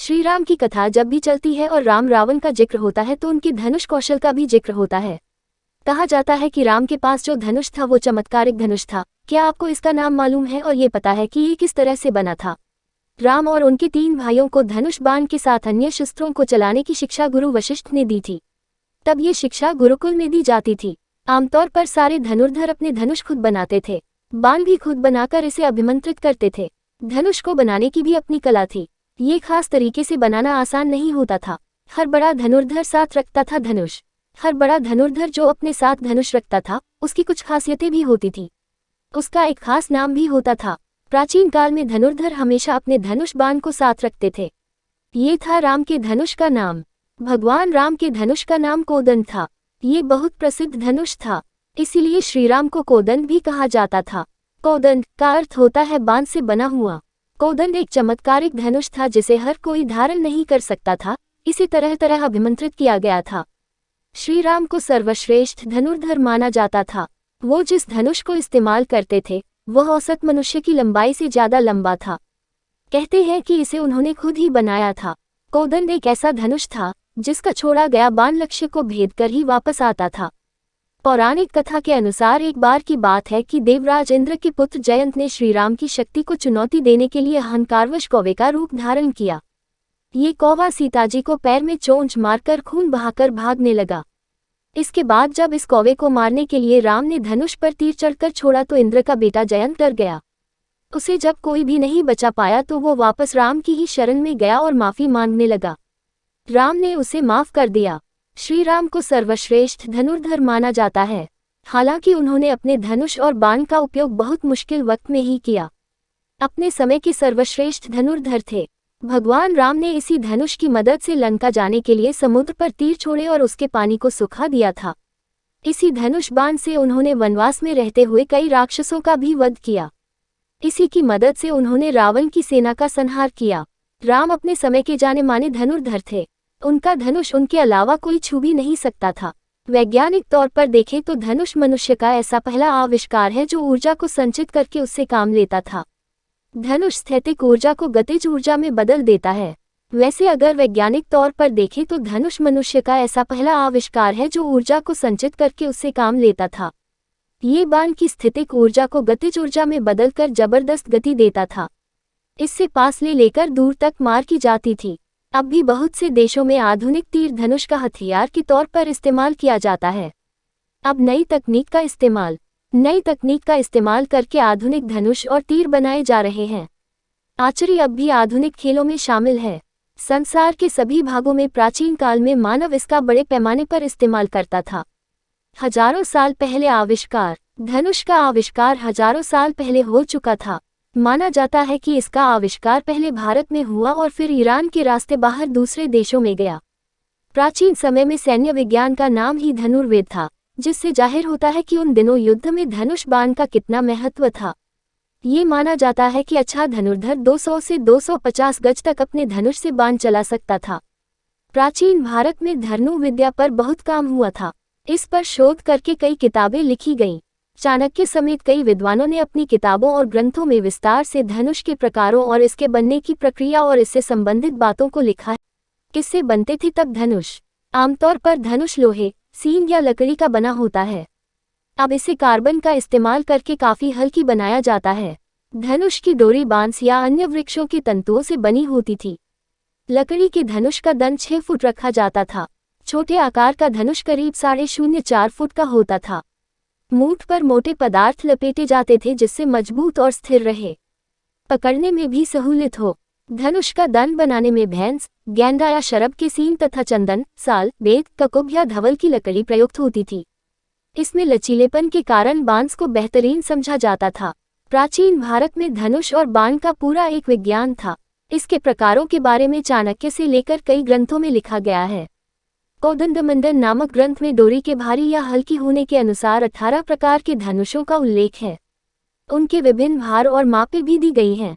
श्री राम की कथा जब भी चलती है और राम रावण का जिक्र होता है तो उनके धनुष कौशल का भी जिक्र होता है। कहा जाता है कि राम के पास जो धनुष था वो चमत्कारिक धनुष था। क्या आपको इसका नाम मालूम है और ये पता है कि ये किस तरह से बना था? राम और उनके 3 भाइयों को धनुष बाण के साथ अन्य शस्त्रों को चलाने की शिक्षा गुरु वशिष्ठ ने दी थी। तब ये शिक्षा गुरुकुल में दी जाती थी। आमतौर पर सारे धनुर्धर अपने धनुष खुद बनाते थे, बाण भी खुद बनाकर इसे अभिमंत्रित करते थे। धनुष को बनाने की भी अपनी कला थी। ये खास तरीके से बनाना आसान नहीं होता था। हर बड़ा धनुर्धर साथ रखता था धनुष। हर बड़ा धनुर्धर जो अपने साथ धनुष रखता था उसकी कुछ खासियतें भी होती थी। उसका एक खास नाम भी होता था। प्राचीन काल में धनुर्धर हमेशा अपने धनुष बाण को साथ रखते थे। ये था राम के धनुष का नाम। भगवान राम के धनुष का नाम कोदंड था। ये बहुत प्रसिद्ध धनुष था, इसीलिए श्री राम को कोदंड भी कहा जाता था। कोदंड का अर्थ होता है बाण से बना हुआ। कोदंड एक चमत्कारिक धनुष था जिसे हर कोई धारण नहीं कर सकता था। इसे तरह तरह अभिमंत्रित किया गया था। श्री राम को सर्वश्रेष्ठ धनुर्धर माना जाता था। वो जिस धनुष को इस्तेमाल करते थे वह औसत मनुष्य की लंबाई से ज्यादा लंबा था। कहते हैं कि इसे उन्होंने खुद ही बनाया था। कोदंड एक ऐसा धनुष था जिसका छोड़ा गया बाण लक्ष्य को भेद कर ही वापस आता था। पौराणिक कथा के अनुसार एक बार की बात है कि देवराज इंद्र के पुत्र जयंत ने श्री राम की शक्ति को चुनौती देने के लिए अहंकारवश कौवे का रूप धारण किया। ये कौवा सीताजी को पैर में चोंच मारकर खून बहाकर भागने लगा। इसके बाद जब इस कौवे को मारने के लिए राम ने धनुष पर तीर चढ़कर छोड़ा तो इंद्र का बेटा जयंत डर गया। उसे जब कोई भी नहीं बचा पाया तो वो वापस राम की ही शरण में गया और माफी मांगने लगा। राम ने उसे माफ कर दिया। श्री राम को सर्वश्रेष्ठ धनुर्धर माना जाता है। हालांकि उन्होंने अपने धनुष और बाण का उपयोग बहुत मुश्किल वक्त में ही किया। अपने समय के सर्वश्रेष्ठ धनुर्धर थे। भगवान राम ने इसी धनुष की मदद से लंका जाने के लिए समुद्र पर तीर छोड़े और उसके पानी को सुखा दिया था। इसी धनुष बाण से उन्होंने वनवास में रहते हुए कई राक्षसों का भी वध किया। इसी की मदद से उन्होंने रावण की सेना का संहार किया। राम अपने समय के जाने माने धनुर्धर थे। उनका धनुष उनके अलावा कोई छू भी नहीं सकता था। वैज्ञानिक तौर पर देखें तो धनुष मनुष्य का ऐसा पहला आविष्कार है जो ऊर्जा को संचित करके उससे काम लेता था। धनुष स्थैतिक ऊर्जा को गतिज ऊर्जा में बदल देता है। वैसे अगर वैज्ञानिक तौर पर देखें तो धनुष मनुष्य का ऐसा पहला आविष्कार है जो ऊर्जा को संचित करके उससे काम लेता था। ये बाण की स्थितिक ऊर्जा को गतिज ऊर्जा में बदलकर जबरदस्त गति देता था। इससे पास लेकर दूर तक मार की जाती थी। अब भी बहुत से देशों में आधुनिक तीर धनुष का हथियार के तौर पर इस्तेमाल किया जाता है। अब नई तकनीक का इस्तेमाल करके आधुनिक धनुष और तीर बनाए जा रहे हैं। आर्चरी अब भी आधुनिक खेलों में शामिल है। संसार के सभी भागों में प्राचीन काल में मानव इसका बड़े पैमाने पर इस्तेमाल करता था। हजारों साल पहले धनुष का आविष्कार हजारों साल पहले हो चुका था। माना जाता है कि इसका आविष्कार पहले भारत में हुआ और फिर ईरान के रास्ते बाहर दूसरे देशों में गया। प्राचीन समय में सैन्य विज्ञान का नाम ही धनुर्वेद था, जिससे जाहिर होता है कि उन दिनों युद्ध में धनुष बाण का कितना महत्व था। ये माना जाता है कि अच्छा धनुर्धर 200 से 250 गज तक अपने धनुष से बाण चला सकता था। प्राचीन भारत में धनु विद्या पर बहुत काम हुआ था। इस पर शोध करके कई किताबें लिखी गईं। चाणक्य समेत कई विद्वानों ने अपनी किताबों और ग्रंथों में विस्तार से धनुष के प्रकारों और इसके बनने की प्रक्रिया और इससे संबंधित बातों को लिखा है। किससे बनते थे तब धनुष? आमतौर पर धनुष लोहे, सींग या लकड़ी का बना होता है। अब इसे कार्बन का इस्तेमाल करके काफी हल्की बनाया जाता है। धनुष की डोरी बांस या अन्य वृक्षों के तंतुओं से बनी होती थी। लकड़ी के धनुष का दंड 6 फुट रखा जाता था। छोटे आकार का धनुष करीब 4.5 फुट का होता था। मूठ पर मोटे पदार्थ लपेटे जाते थे जिससे मजबूत और स्थिर रहे, पकड़ने में भी सहूलियत हो। धनुष का दंड बनाने में भैंस, गैंडा या शरभ के सींग तथा चंदन, साल, बेत, ककुभ या धवल की लकड़ी प्रयुक्त होती थी। इसमें लचीलेपन के कारण बांस को बेहतरीन समझा जाता था। प्राचीन भारत में धनुष और बाण का पूरा एक विज्ञान था। इसके प्रकारों के बारे में चाणक्य से लेकर कई ग्रंथों में लिखा गया है। कोदंडमंडन नामक ग्रंथ में डोरी के भारी या हल्की होने के अनुसार 18 प्रकार के धनुषों का उल्लेख है। उनके विभिन्न भार और मापें भी दी गई हैं।